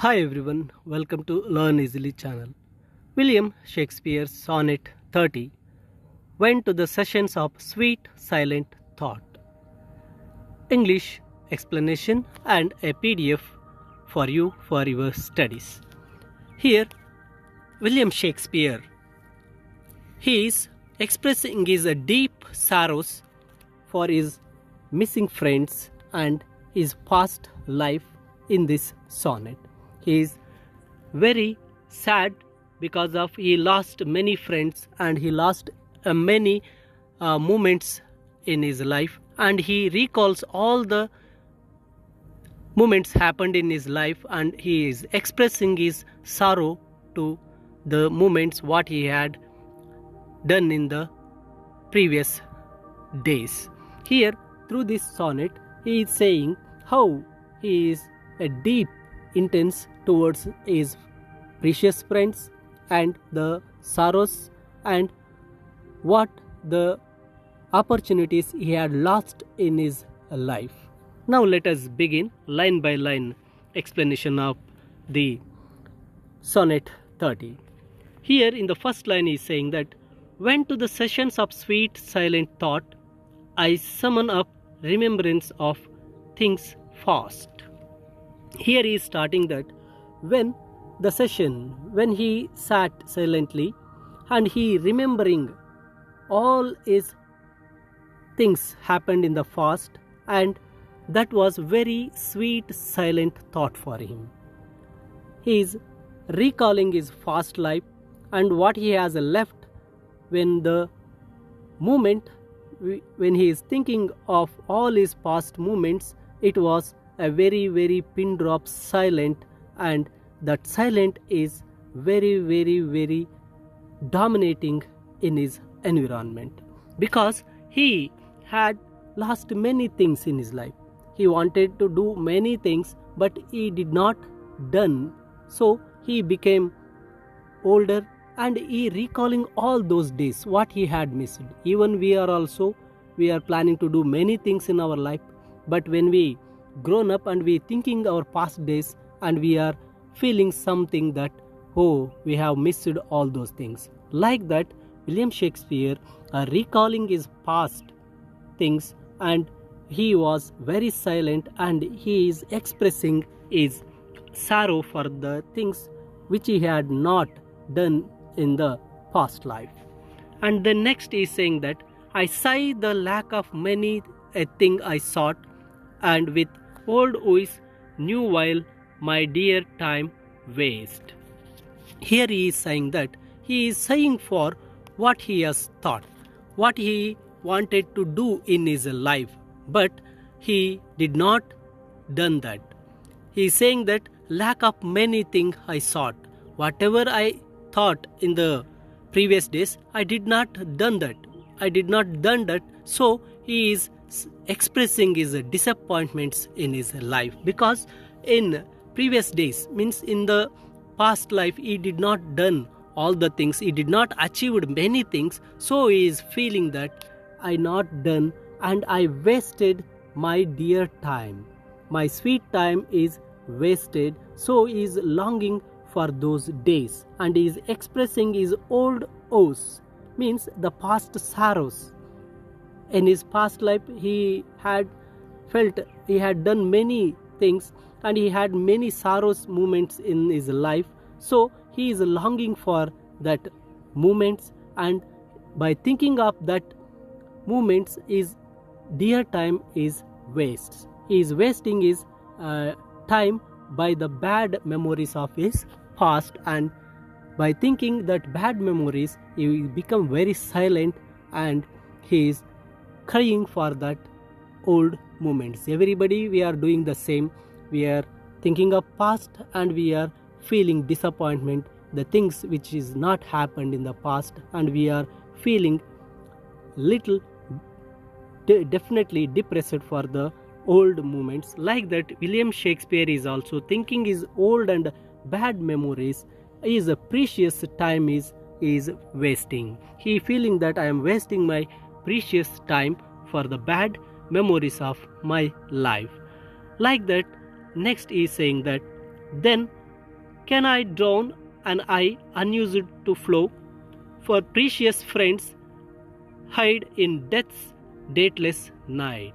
Hi everyone, welcome to Learn Easily channel. William Shakespeare's Sonnet 30 went to the sessions of sweet silent thought. English explanation and a PDF for you for your studies. Here William Shakespeare, he is expressing his deep sorrows for his missing friends and his past life in this sonnet. He is very sad because of he lost many friends and he lost many moments in his life, and he recalls all the moments happened in his life, and he is expressing his sorrow to the moments what he had done in the previous days. Here through this sonnet he is saying how he is a deep intense towards his precious friends and the sorrows and what the opportunities he had lost in his life. Now let us begin line by line explanation of the sonnet 30. Here in the first line he is saying that when to the sessions of sweet silent thought I summon up remembrance of things past. Here he is starting that when the session, when he sat silently and he remembering all his things happened in the past, and that was very sweet silent thought for him. He is recalling his past life and what he has left when the moment when he is thinking of all his past moments, it was a very pin drop silent, and that silent is very dominating in his environment because he had lost many things in his life. He wanted to do many things but he did not done, so he became older and he recalling all those days what he had missed. Even we are planning to do many things in our life, but when we grown up and we thinking our past days and we are feeling something that we have missed all those things. Like that William Shakespeare recalling his past things and he was very silent and he is expressing his sorrow for the things which he had not done in the past life. And then next he is saying that I sigh the lack of many a thing I sought, and with old voice new while my dear time waste. Here he is saying that he is saying for what he has thought, what he wanted to do in his life, but he did not done that. He is saying that lack of many things I sought. Whatever I thought in the previous days, I did not done that. So he is expressing his disappointments in his life because in previous days, means in the past life, he did not done all the things, he did not achieved many things, so he is feeling that I not done and I wasted my dear time, my sweet time is wasted, so he is longing for those days and he is expressing his old woes, means the past sorrows. In his past life he had felt he had done many things and he had many sorrows moments in his life, so he is longing for that moments, and by thinking of that moments his dear time is waste. He is wasting his time by the bad memories of his past, and by thinking that bad memories he will become very silent and he is crying for that old moments. Everybody, we are doing the same. We are thinking of past and we are feeling disappointment, the things which is not happened in the past, and we are feeling little definitely depressed for the old moments. Like that William Shakespeare is also thinking his old and bad memories, his precious time is wasting. He feeling that I am wasting my precious time for the bad memories of my life. Like that next is saying that then can I drown an eye unused to flow? For precious friends hide in death's dateless night.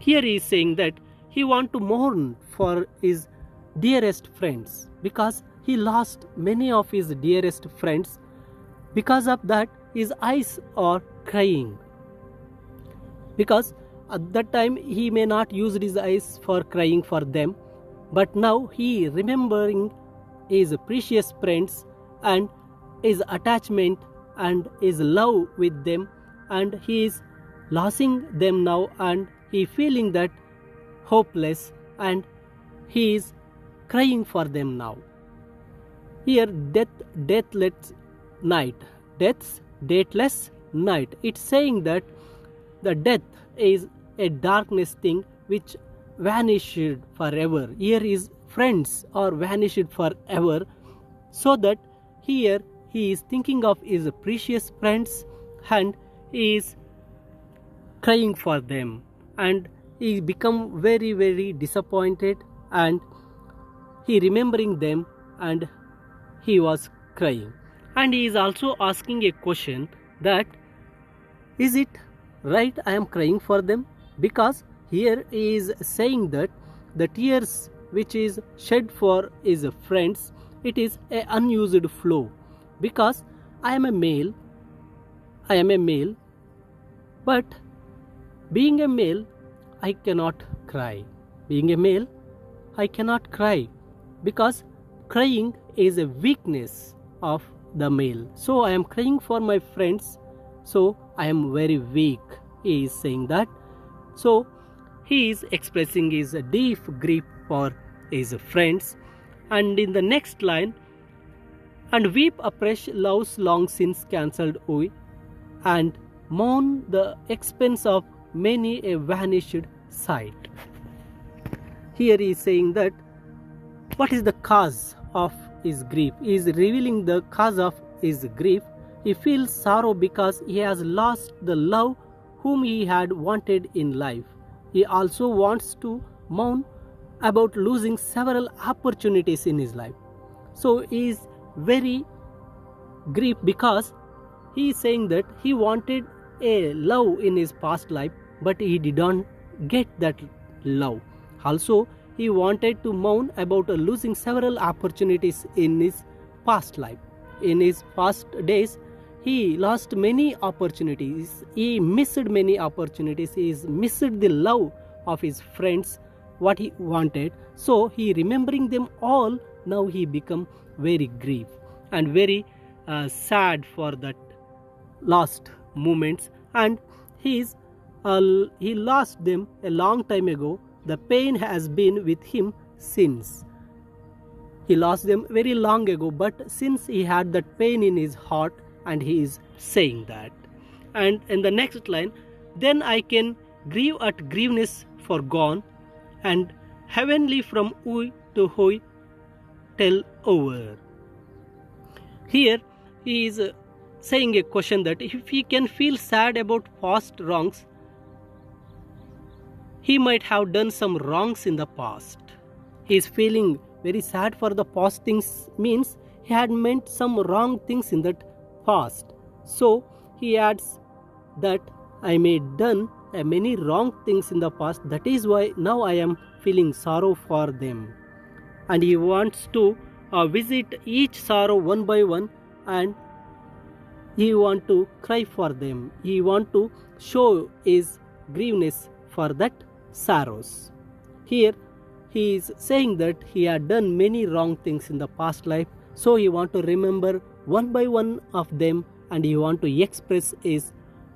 Here he is saying that he wants to mourn for his dearest friends because he lost many of his dearest friends. Because of that, his eyes are crying. Because at that time he may not use his eyes for crying for them, but now he remembering his precious friends and his attachment and his love with them, and he is losing them now, and he feeling that hopeless, and he is crying for them now. Here deathless night. It's saying that the death is a darkness thing which vanished forever. Here his friends are vanished forever, so that here he is thinking of his precious friends and he is crying for them, and he become very, very disappointed, and he remembering them and he was crying. And he is also asking a question that, is it right I am crying for them? Because here he is saying that the tears which is shed for his friends, it is a unused flow. Because I am a male, but being a male, I cannot cry. Being a male, I cannot cry, because crying is a weakness of the male. So I am crying for my friends, so I am very weak. He is saying that. So he is expressing his deep grief for his friends. And in the next line, and weep afresh love's long since cancelled away, and mourn the expense of many a vanished sight. Here he is saying that what is the cause of his grief? He is revealing the cause of his grief. He feels sorrow because he has lost the love whom he had wanted in life. He also wants to mourn about losing several opportunities in his life. So he is very grief because he is saying that he wanted a love in his past life, but he did not get that love. Also, he wanted to mourn about losing several opportunities in his past life. In his past days, he lost many opportunities. He missed many opportunities. He missed the love of his friends, what he wanted. So he remembering them all. Now he become very grief and very sad for that lost moments, and he lost them a long time ago. The pain has been with him since. He lost them very long ago, but since he had that pain in his heart, and he is saying that. And in the next line, then I can grieve at grieveness for gone, and heavenly from oi to hoi tell over. Here he is saying a question that if he can feel sad about past wrongs, he might have done some wrongs in the past. He is feeling very sad for the past things, means he had meant some wrong things in that past. So he adds that I may done many wrong things in the past, that is why now I am feeling sorrow for them. And he wants to visit each sorrow one by one, and he want to cry for them. He want to show his grieveness for that sorrows. Here he is saying that he had done many wrong things in the past life, so he want to remember one by one of them, and he want to express his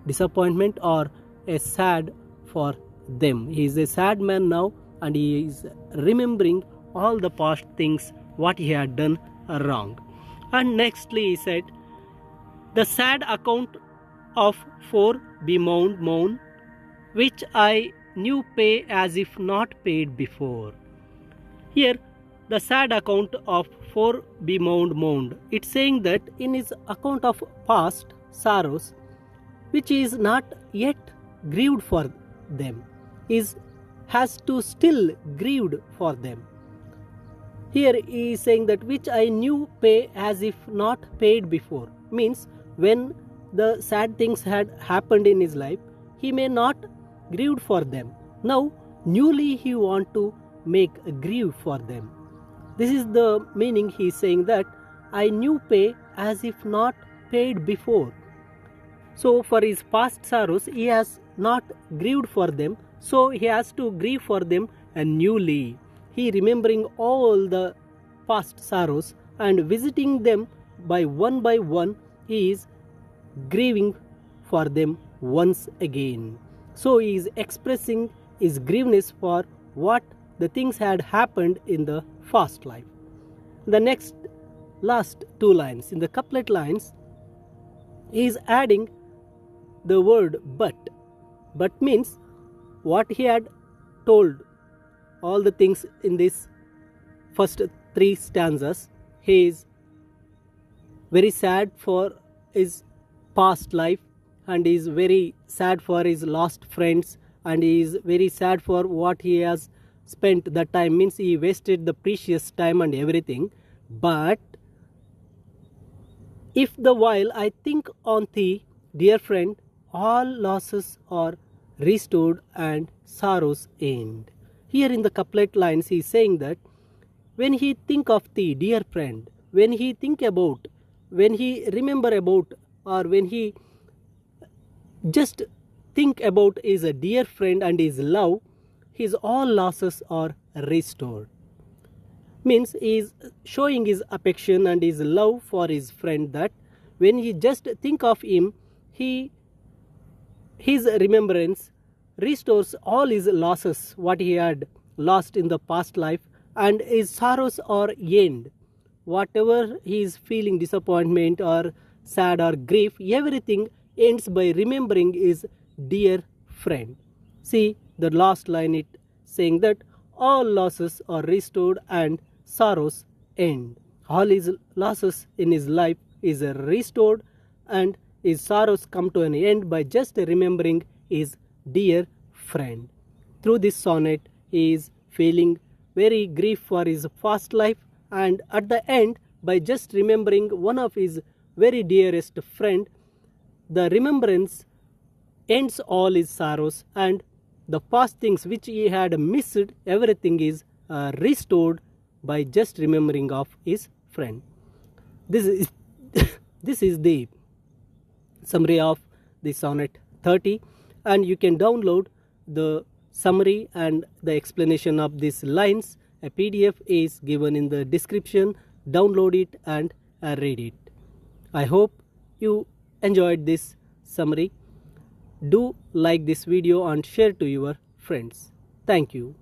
disappointment or a sad for them. He is a sad man now, and he is remembering all the past things what he had done wrong. And nextly he said, the sad account of for bemoaned moan, which I knew pay as if not paid before. Here the sad account of for bemoaned moaned, it's saying that in his account of past sorrows, which is not yet grieved for them, has to still grieved for them. Here he is saying that which I knew pay as if not paid before. Means when the sad things had happened in his life, he may not grieved for them. Now newly he want to make a grieve for them. This is the meaning he is saying that I knew pay as if not paid before. So for his past sorrows he has not grieved for them, so he has to grieve for them newly. He remembering all the past sorrows and visiting them by one, he is grieving for them once again. So he is expressing his grieveness for what the things had happened in the past life. The next last two lines, in the couplet lines, he is adding the word but. But means what he had told, all the things in this first three stanzas. He is very sad for his past life, and he is very sad for his lost friends, and he is very sad for what he has spent the time, means he wasted the precious time and everything. But if the while I think on thee, dear friend, all losses are restored and sorrows end. Here in the couplet lines he is saying that when he think of thee, dear friend, when he think about, when he remember about, or when he just think about his dear friend and his love, his all losses are restored. Means he is showing his affection and his love for his friend, that when he just think of him, his remembrance restores all his losses, what he had lost in the past life, and his sorrows are end. Whatever he is feeling, disappointment or sad or grief, everything ends by remembering his dear friend. See the last line, it saying that all losses are restored and sorrows end. All his losses in his life is restored and his sorrows come to an end by just remembering his dear friend. Through this sonnet, he is feeling very grief for his past life, and at the end, by just remembering one of his very dearest friend, the remembrance ends all his sorrows, and the past things which he had missed, everything is restored by just remembering of his friend. This is this is the summary of the sonnet 30, and you can download the summary and the explanation of these lines. A PDF is given in the description. Download it and read it. I hope you enjoyed this summary. Do like this video and share to your friends. Thank you.